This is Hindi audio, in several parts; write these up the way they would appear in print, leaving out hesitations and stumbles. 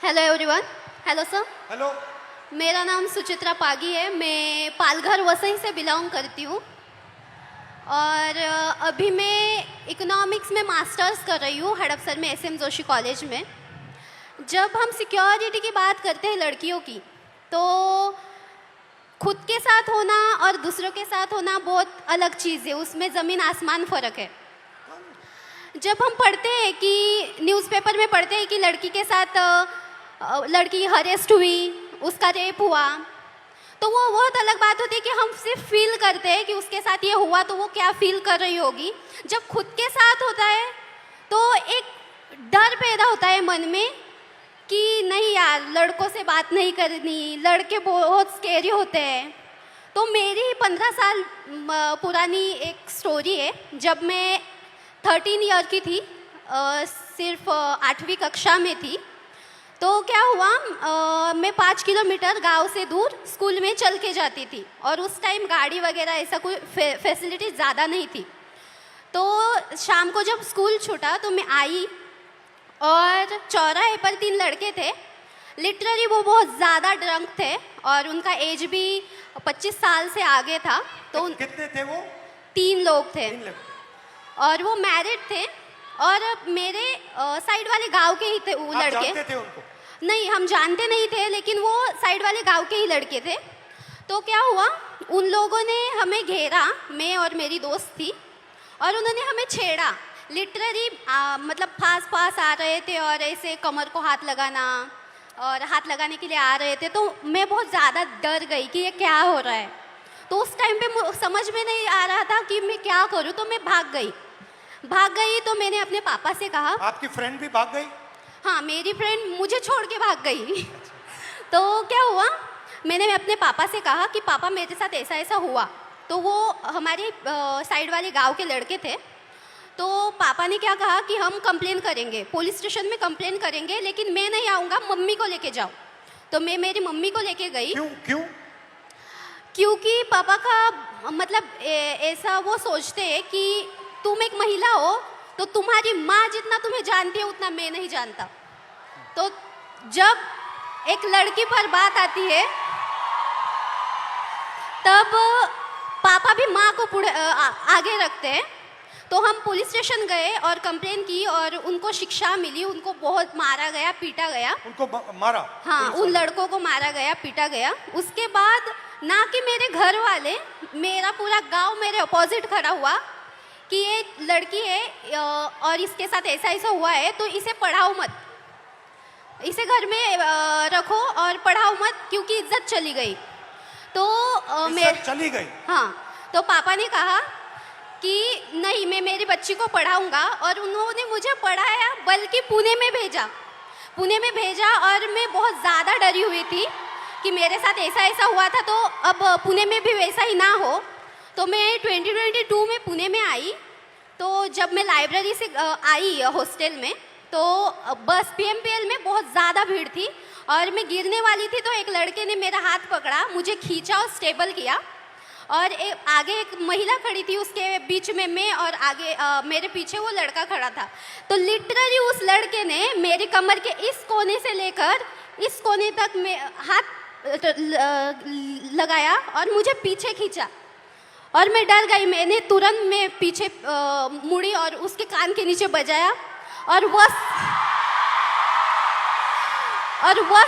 Hello everyone. Hello sir. Hello. मेरा नाम सुचित्रा पागी है। मैं पालघर वसई से बिलोंग करती हूँ और अभी मैं इकोनॉमिक्स में मास्टर्स कर रही हूँ हड़पसर में एसएम जोशी कॉलेज में। जब हम सिक्योरिटी की बात करते हैं लड़कियों की, तो खुद के साथ होना और दूसरों के साथ होना बहुत अलग चीज़ है, उसमें ज़मीन आसमान फ़र्क है। जब हम पढ़ते हैं कि न्यूज़पेपर में पढ़ते हैं कि लड़की के साथ लड़की हरेस्ट हुई, उसका रेप हुआ, तो वो बहुत अलग बात होती है कि हम सिर्फ फील करते हैं कि उसके साथ ये हुआ तो वो क्या फील कर रही होगी। जब खुद के साथ होता है तो एक डर पैदा होता है मन में कि नहीं यार, लड़कों से बात नहीं करनी, लड़के बहुत स्केरी होते हैं। तो मेरी 15 साल पुरानी एक स्टोरी है। जब मैं 13 ईयर की थी, सिर्फ 8वीं कक्षा में थी, तो क्या हुआ, मैं 5 किलोमीटर गांव से दूर स्कूल में चल के जाती थी और उस टाइम गाड़ी वगैरह ऐसा कोई फैसिलिटी ज़्यादा नहीं थी। तो शाम को जब स्कूल छूटा तो मैं आई और चौराहे पर 3 लड़के थे। लिटरली वो बहुत ज़्यादा ड्रंक थे और उनका एज भी 25 साल से आगे था। तो कितने थे वो? 3 लोग थे 3 लोग। और वो मैरिड थे और मेरे साइड वाले गांव के ही थे वो आप लड़के। जानते थे उनको? नहीं, हम जानते नहीं थे, लेकिन वो साइड वाले गांव के ही लड़के थे। तो क्या हुआ, उन लोगों ने हमें घेरा, मैं और मेरी दोस्त थी, और उन्होंने हमें छेड़ा। लिटरली मतलब पास आ रहे थे और ऐसे कमर को हाथ लगाना और हाथ लगाने के लिए आ रहे थे। तो मैं बहुत ज़्यादा डर गई कि ये क्या हो रहा है। तो उस टाइम पे समझ में नहीं आ रहा था कि मैं क्या करूँ, तो मैं भाग गई। तो मैंने अपने पापा से कहा। आपकी फ्रेंड भी भाग गई? हाँ, मेरी फ्रेंड मुझे छोड़ के भाग गई। तो क्या हुआ, मैंने अपने पापा से कहा कि पापा मेरे साथ ऐसा ऐसा हुआ। तो वो हमारे साइड वाले गांव के लड़के थे। तो पापा ने क्या कहा कि हम कंप्लेन करेंगे, पुलिस स्टेशन में कंप्लेन करेंगे, लेकिन मैं नहीं आऊँगा, मम्मी को लेके जाओ। तो मैं मेरी मम्मी को लेके गई। क्यों? क्योंकि पापा का मतलब ऐसा वो सोचते हैं कि तुम एक महिला हो तो तुम्हारी माँ जितना तुम्हें जानती है उतना मैं नहीं जानता। तो जब एक लड़की पर बात आती है तब पापा भी माँ को आगे रखते हैं। तो हम पुलिस स्टेशन गए और कंप्लेन की और उनको शिक्षा मिली। उनको बहुत मारा गया, पीटा गया। उनको मारा? हाँ, उन लड़कों को मारा गया, पीटा गया। उसके बाद ना कि मेरे घर वाले, मेरा पूरा गांव मेरे अपोजिट खड़ा हुआ कि ये लड़की है और इसके साथ ऐसा ऐसा हुआ है, तो इसे पढ़ाओ मत, इसे घर में रखो और पढ़ाओ मत, क्योंकि इज्जत चली गई। तो इज्जत चली गई? हाँ। तो पापा ने कहा कि नहीं, मैं मेरी बच्ची को पढ़ाऊंगा, और उन्होंने मुझे पढ़ाया, बल्कि पुणे में भेजा। और मैं बहुत ज़्यादा डरी हुई थी कि मेरे साथ ऐसा ऐसा हुआ था, तो अब पुणे में भी वैसा ही ना हो। तो मैं 2022 में पुणे में आई। तो जब मैं लाइब्रेरी से आई हॉस्टल में, तो बस PMPL में बहुत ज़्यादा भीड़ थी और मैं गिरने वाली थी। तो एक लड़के ने मेरा हाथ पकड़ा, मुझे खींचा और स्टेबल किया, और आगे एक महिला खड़ी थी, उसके बीच में मैं, और आगे मेरे पीछे वो लड़का खड़ा था। तो लिटरली उस लड़के ने मेरी कमर के इस कोने से लेकर इस कोने तक में हाथ लगाया और मुझे पीछे खींचा, और मैं डर गई। मैंने तुरंत में पीछे मुड़ी और उसके कान के नीचे बजाया, और वह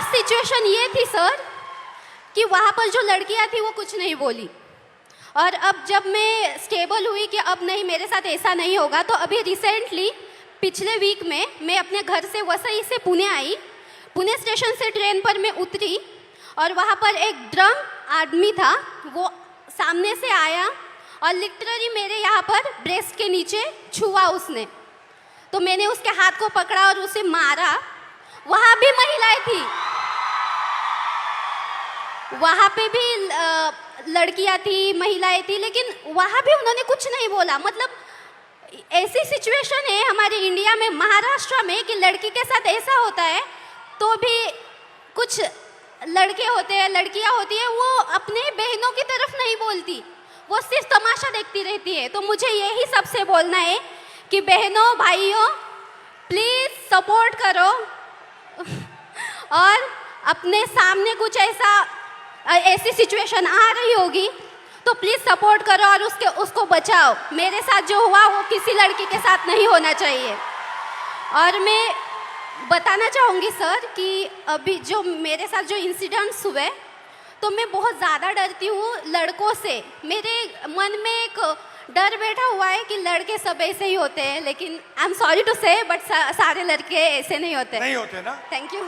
सिचुएशन ये थी सर कि वहाँ पर जो लड़कियाँ थी वो कुछ नहीं बोली। और अब जब मैं स्टेबल हुई कि अब नहीं, मेरे साथ ऐसा नहीं होगा, तो अभी रिसेंटली पिछले वीक में मैं अपने घर से वसई से पुणे आई। पुणे स्टेशन से ट्रेन पर मैं उतरी और वहाँ पर एक ड्रंक आदमी था, वो सामने से आया और लिटरली मेरे यहाँ पर ब्रेस्ट के नीचे छुआ उसने। तो मैंने उसके हाथ को पकड़ा और उसे मारा। वहाँ भी महिलाएं थी, वहाँ पे भी लड़कियाँ थी, महिलाएं थी, लेकिन वहाँ भी उन्होंने कुछ नहीं बोला। मतलब ऐसी सिचुएशन है हमारे इंडिया में, महाराष्ट्र में, कि लड़की के साथ ऐसा होता है तो भी कुछ लड़के होते हैं, लड़कियाँ होती है, वो अपने बहनों की तरफ नहीं बोलती, वो सिर्फ तमाशा देखती रहती है। तो मुझे यही सबसे बोलना है कि बहनों, भाइयों, प्लीज़ सपोर्ट करो और अपने सामने कुछ ऐसी सिचुएशन आ रही होगी तो प्लीज़ सपोर्ट करो और उसको बचाओ। मेरे साथ जो हुआ वो किसी लड़की के साथ नहीं होना चाहिए। और मैं बताना चाहूँगी सर कि अभी जो मेरे साथ जो इंसिडेंट्स हुए तो मैं बहुत ज़्यादा डरती हूँ लड़कों से। मेरे मन में एक डर बैठा हुआ है कि लड़के सब ऐसे ही होते हैं, लेकिन आई एम सॉरी टू से बट सारे लड़के ऐसे नहीं होते। नहीं होते ना। Thank you.